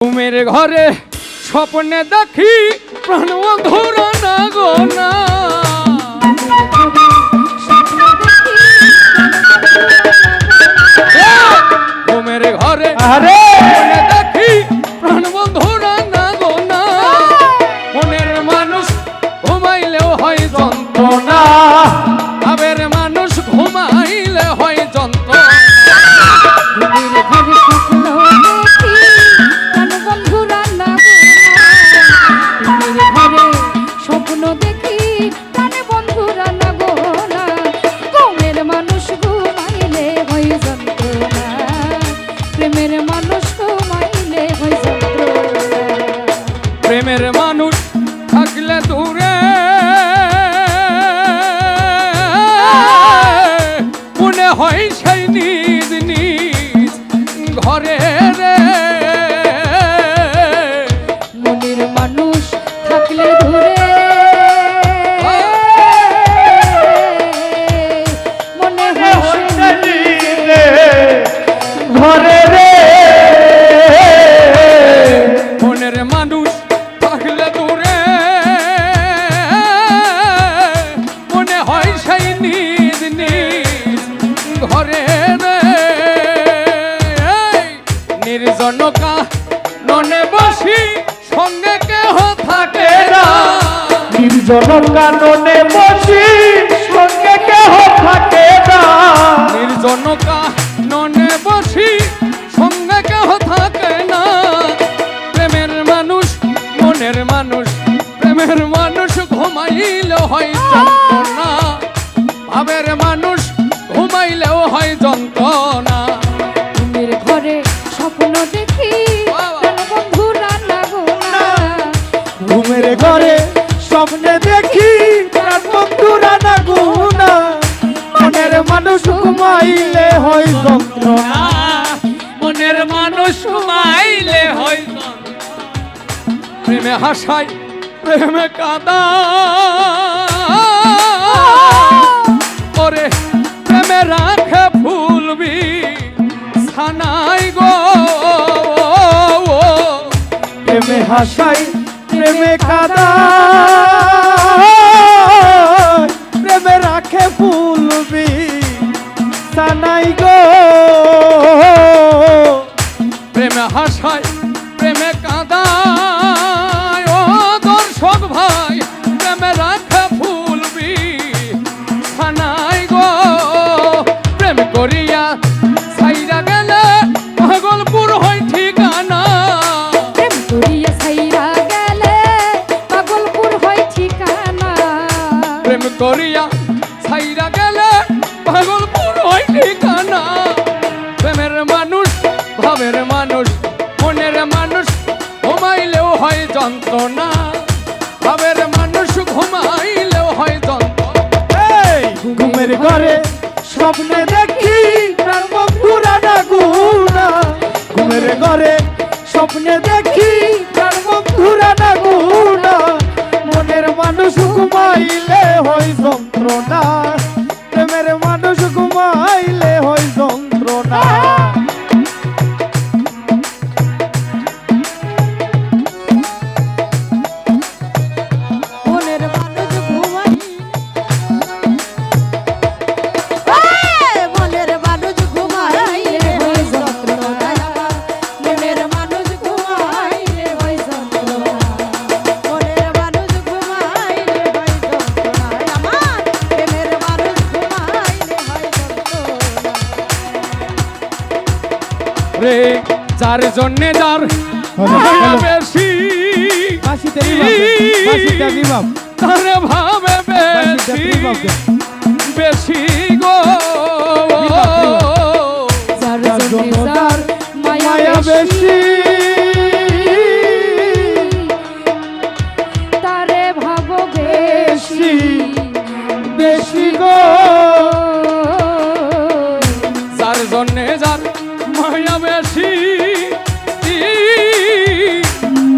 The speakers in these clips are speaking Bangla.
ঘুমের ঘরে স্বপ্নে দেখি প্রাণ বন্ধুরা না গো না। ঘুমের ঘরে স্বপ্নে দেখি প্রাণ বন্ধুরা না গো না। মনের মানুষ ঘুমাইলেও হয় যন্ত্রণা, আবের মানুষ ঘুমাইলে হয় যন্ত্রণা। প্রেমের মানুষ থাকলে দূরে মনে হয় সেই নিজ নিজ ঘরে রে। মনের মানুষ থাকলে দূরে মনে হয় ঘরে রে। মনের মানুষ থাকলে দূরে মনে হয় সেই নিজ নিজ ঘরে রে। নির্জনকা ননে বসি সঙ্গে কেহ থাকে না। নির্জনকা ননে বসি সঙ্গে কেহ থাকে না। নির্জনকা ননে বসি সঙ্গে কেহ থাকে না। প্রেমের মানুষ মনের মানুষ প্রেমের মানুষ ঘুমাইলেও হয় যন্ত্রণা, ভাবের মানুষ ঘুমাইলেও হয় যন্ত্রণা। ঘুমের ঘরে স্বপ্ন দেখি বন্ধুরা না গো না। ঘুমের ঘরে স্বপ্নে দেখি প্রাণ বন্ধুরা না গুনা। মনের মানুষ ঘুমাইলে হয় যন্ত্রণা, মনের মানুষ ঘুমাইলে হয় যন্ত্রণা। প্রেমে হাসাই প্রেমে কাদা ওরে প্রেমে রাখে ফুলবি ছানাই গো। প্রেমে হাসাই প্রেমে কাদা প্রেমে রাখে ফুলবি সানাই গো। প্রেমে হাসাই প্রেমে কাদা ও দর্শক ভাই প্রেমে রাখে ফুলবি ছানাই গো। প্রেম করিয়া ছাইরা গেলে পাগলপুর হয় ঠিকানা। প্রেম করিয়া ছাইরা গেলে পাগলপুর হয় ঠিকানা। প্রেম করিয়া ছাইরা গেলে পাগলপুর হয় ঠিকানা। প্রেমের মানুষ ভাবের মানুষ মনের মানুষ ঘুমাইলেও হয় যন্ত্রণা, ভাবের মানুষ ঘুমাইলেও হয় যন্ত্রণা। ঘুমের ঘরে স্বপ্নে দেখি প্রাণ বন্ধুরা না গুনা। ঘুমের ঘরে স্বপ্নে দেখি প্রাণ বন্ধুরা না গুনা। মনের মানুষ ঘুমাইলে হয় যন্ত্রণা, প্রেমের মানুষ ঘুমাইলে হয় যন্ত্রণা। মনের মানুষ ঘুমাই মনের মানুষ ঘুমাইলে হয় যন্ত্রণা। মনের মানুষ ঘুমাইলে হয় যন্ত্রণা। মনের মানুষ ঘুমাইলে হয় যন্ত্রণা। আমার প্রেমের মানুষ ঘুমাইলে হয় যন্ত্রণা। রে যার জন্যে যার মায়া বেশি তারে ভাবে বেশি বেশি গো। যার জন্য যার মায়া বেশি তারে ভাবো বেশি বেশি গো। যার জন্যে যার মায়া বেশি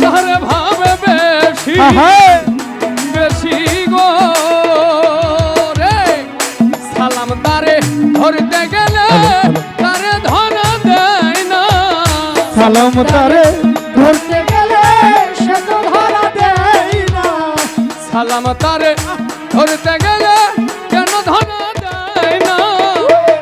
তারে ভাবে বেশি বেশি গো রে। সালাম তারে ধরতে গেলে তারে ধরা দেয় না। সালাম তারে ধরতে কাম তারে ধরতে গেলে কেন ধরা দেয় না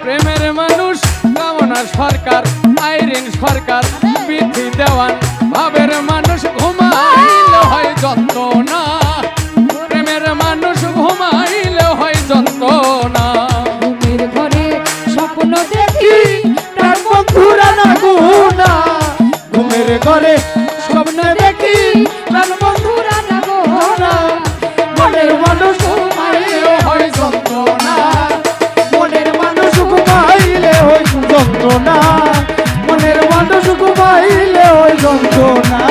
প্রেমের মানুষ কামনা সরকার আইরিন সরকার বিধি দেওয়ান ভাবের মানুষ ঘুমাইলে হয় যন্ত্রণা প্রেমের মানুষ ঘুমাইলে হয় যন্ত্রণা ঘুমের ঘরে স্বপ্ন দেখি প্রাণ বন্ধুরা না গুনা ঘুমের ঘরে স্বপ্ন দেখি প্রাণ বন্ধুরা পুরানা গোনা মনের মানুষ ঘুমাইলে হয় যন্ত্রণা মনের মানুষ ঘুমাইলে হয় যন্ত্রণা মনের মানুষ ঘুমাইলে হয় যন্ত্রণা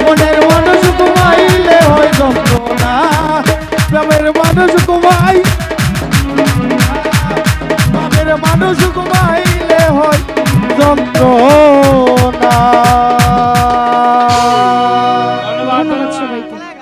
মনের মানুষ ঘুমাইলে হয় যন্ত্রণা প্রেমের মানুষ ঘুমাই প্রেমের মানুষ ঘুমাইলে হয় যন্ত্রণা ধন্যবাদ সবাইকে।